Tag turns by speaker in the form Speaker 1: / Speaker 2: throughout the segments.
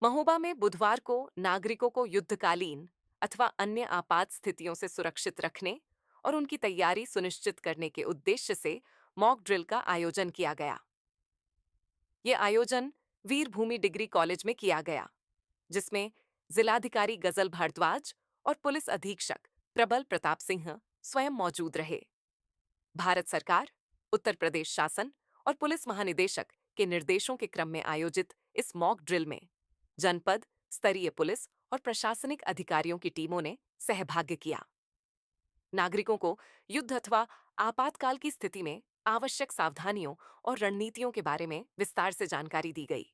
Speaker 1: महोबा में बुधवार को नागरिकों को युद्धकालीन अथवा अन्य आपात स्थितियों से सुरक्षित रखने और उनकी तैयारी सुनिश्चित करने के उद्देश्य से मॉक ड्रिल का आयोजन किया गया। ये आयोजन वीर भूमि डिग्री कॉलेज में किया गया, जिसमें जिलाधिकारी गजल भारद्वाज और पुलिस अधीक्षक प्रबल प्रताप सिंह स्वयं मौजूद रहे। भारत सरकार, उत्तर प्रदेश शासन और पुलिस महानिदेशक के निर्देशों के क्रम में आयोजित इस मॉक ड्रिल में जनपद स्तरीय पुलिस और प्रशासनिक अधिकारियों की टीमों ने सहभाग्य किया। नागरिकों को युद्ध अथवा आपातकाल की स्थिति में आवश्यक सावधानियों और रणनीतियों के बारे में विस्तार से जानकारी दी गई।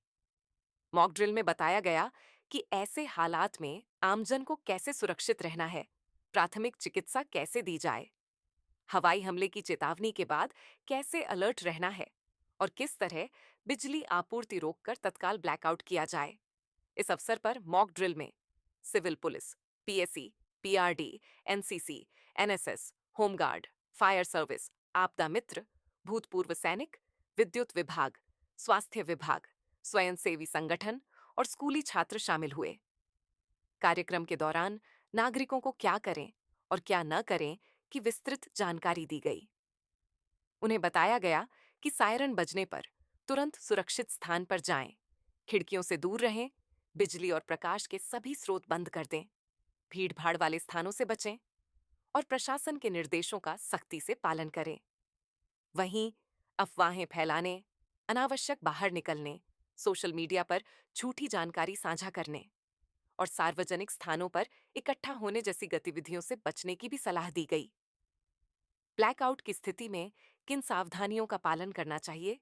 Speaker 1: मॉक ड्रिल में बताया गया कि ऐसे हालात में आमजन को कैसे सुरक्षित रहना है, प्राथमिक चिकित्सा कैसे दी जाए, हवाई हमले की चेतावनी के बाद कैसे अलर्ट रहना है और किस तरह बिजली आपूर्ति रोककर तत्काल ब्लैकआउट किया जाए। इस अवसर पर मॉक ड्रिल में civil police, PAC, PRD, NCC, NSS, home guard, fire service, आपदा मित्र, भूतपूर्व सैनिक, विद्युत विभाग, स्वास्थ्य विभाग, स्वयंसेवी संगठन और स्कूली छात्र शामिल हुए। कार्यक्रम के दौरान नागरिकों को क्या करें और क्या न करें की विस्तृत जानकारी दी गई। उन्हें बताया गया कि सायरन बजने पर तुरंत सुरक्षित स्थान पर जाएं, खिड़कियों से दूर रहें, बिजली और प्रकाश के सभी स्रोत बंद कर दें, भीड़-भाड़ वाले स्थानों से बचें और प्रशासन के निर्देशों का सख्ती से पालन करें। वहीं अफवाहें फैलाने, अनावश्यक बाहर निकलने, सोशल मीडिया पर झूठी जानकारी साझा करने और सार्वजनिक स्थानों पर इकट्ठा होने जैसी गतिविधियों से बचने की भी सलाह दी गई। ब्लैकआउट की स्थिति में किन सावधानियों का पालन करना चाहिए,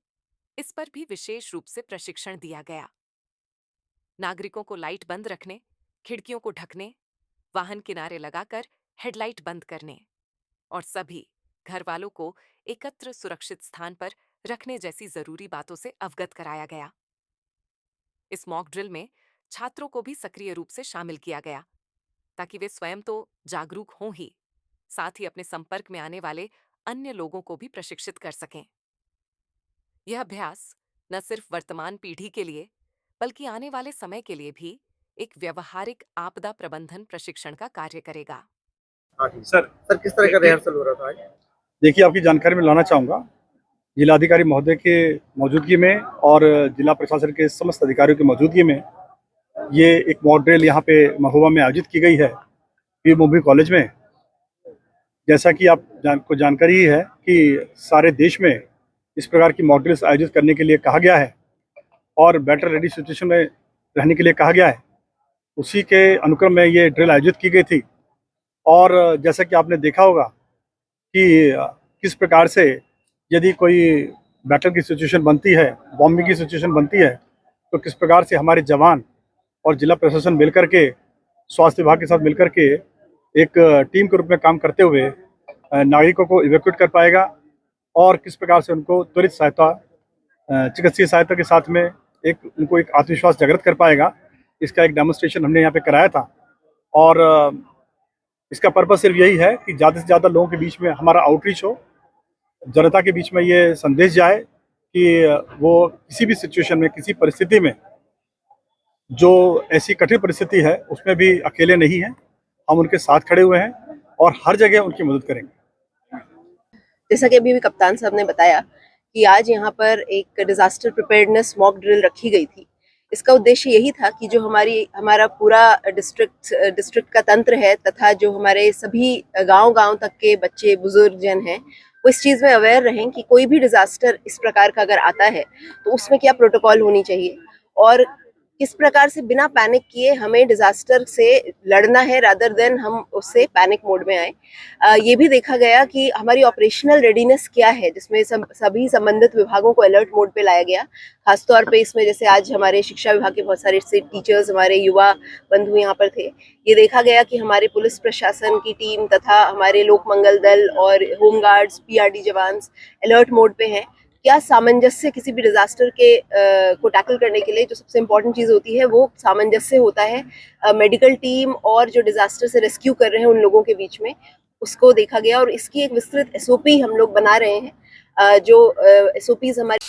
Speaker 1: इस पर भी विशेष रूप से प्रशिक्षण दिया गया। नागरिकों को लाइट बंद रखने, खिड़कियों को ढकने, वाहन किनारे लगाकर हेडलाइट बंद करने और सभी घर वालों को एकत्र सुरक्षित स्थान पर रखने जैसी जरूरी बातों से अवगत कराया गया। इस मॉक ड्रिल में छात्रों को भी सक्रिय रूप से शामिल किया गया, ताकि वे स्वयं तो जागरूक हों ही, साथ ही अपने संपर्क में आने वाले अन्य लोगों को भी प्रशिक्षित कर सकें। यह अभ्यास न सिर्फ वर्तमान पीढ़ी के लिए, बल्कि आने वाले समय के लिए भी एक व्यवहारिक आपदा प्रबंधन प्रशिक्षण का कार्य करेगा।
Speaker 2: सर किस तरह का रिहर्सल हो रहा था आज? देखिए, आपकी जानकारी में लाना चाहूँगा, जिलाधिकारी महोदय के मौजूदगी में और जिला प्रशासन के समस्त अधिकारियों की मौजूदगी में ये एक मॉक ड्रिल यहाँ पे महोबा में आयोजित की गई है, वीर भूमि कॉलेज में। जैसा कि आपको जानकारी ही है कि सारे देश में इस प्रकार की मॉक ड्रिल्स आयोजित करने के लिए कहा गया है और बेटर रेडी सिचुएशन में रहने के लिए कहा गया है। उसी के अनुक्रम में ये ड्रिल आयोजित की गई थी और जैसा कि आपने देखा होगा कि किस प्रकार से यदि कोई बैटल की सिचुएशन बनती है, बॉम्बिंग की सिचुएशन बनती है, तो किस प्रकार से हमारे जवान और जिला प्रशासन मिलकर के, स्वास्थ्य विभाग के साथ मिलकर के एक टीम के रूप में काम करते हुए नागरिकों को इवैक्यूएट कर पाएगा और किस प्रकार से उनको त्वरित सहायता, चिकित्सीय सहायता के साथ में उनको एक आत्मविश्वास जागृत कर पाएगा। इसका एक डेमोन्स्ट्रेशन हमने यहाँ पे कराया था और इसका पर्पस सिर्फ यही है कि ज़्यादा से ज़्यादा लोगों के बीच में हमारा आउटरीच हो, जनता के बीच में ये संदेश जाए कि वो किसी भी सिचुएशन में, किसी परिस्थिति में, जो ऐसी कठिन परिस्थिति है उसमें भी अकेले नहीं हैं। हम उनके साथ खड़े हुए हैं और हर जगह उनकी मदद करेंगे।
Speaker 3: जैसा कि अभी भी कप्तान साहब ने बताया कि आज यहाँ पर एक डिजास्टर प्रिपेयर्डनेस मॉक ड्रिल रखी गई थी। इसका उद्देश्य यही था कि जो हमारा पूरा डिस्ट्रिक्ट का तंत्र है तथा जो हमारे सभी गांव तक के बच्चे बुजुर्ग जन हैं, वो इस चीज़ में अवेयर रहें कि कोई भी डिजास्टर इस प्रकार का अगर आता है तो उसमें क्या प्रोटोकॉल होनी चाहिए और किस प्रकार से बिना पैनिक किए हमें डिजास्टर से लड़ना है, रादर देन हम उससे पैनिक मोड में आए। ये भी देखा गया कि हमारी ऑपरेशनल रेडीनेस क्या है, जिसमें सभी संबंधित विभागों को अलर्ट मोड पे लाया गया। खासतौर पे इसमें जैसे आज हमारे शिक्षा विभाग के बहुत सारे टीचर्स, हमारे युवा बंधु यहाँ पर थे। ये देखा गया कि हमारे पुलिस प्रशासन की टीम तथा हमारे लोक मंगल दल और होमगार्ड्स, पीआरडी जवान अलर्ट मोड पे हैं। क्या सामंजस्य किसी भी डिजास्टर के को टैकल करने के लिए जो सबसे इम्पोर्टेंट चीज़ होती है वो सामंजस्य होता है। मेडिकल टीम और जो डिजास्टर से रेस्क्यू कर रहे हैं उन लोगों के बीच में, उसको देखा गया और इसकी एक विस्तृत एसओपी हम लोग बना रहे हैं। जो एसओपीज हमारी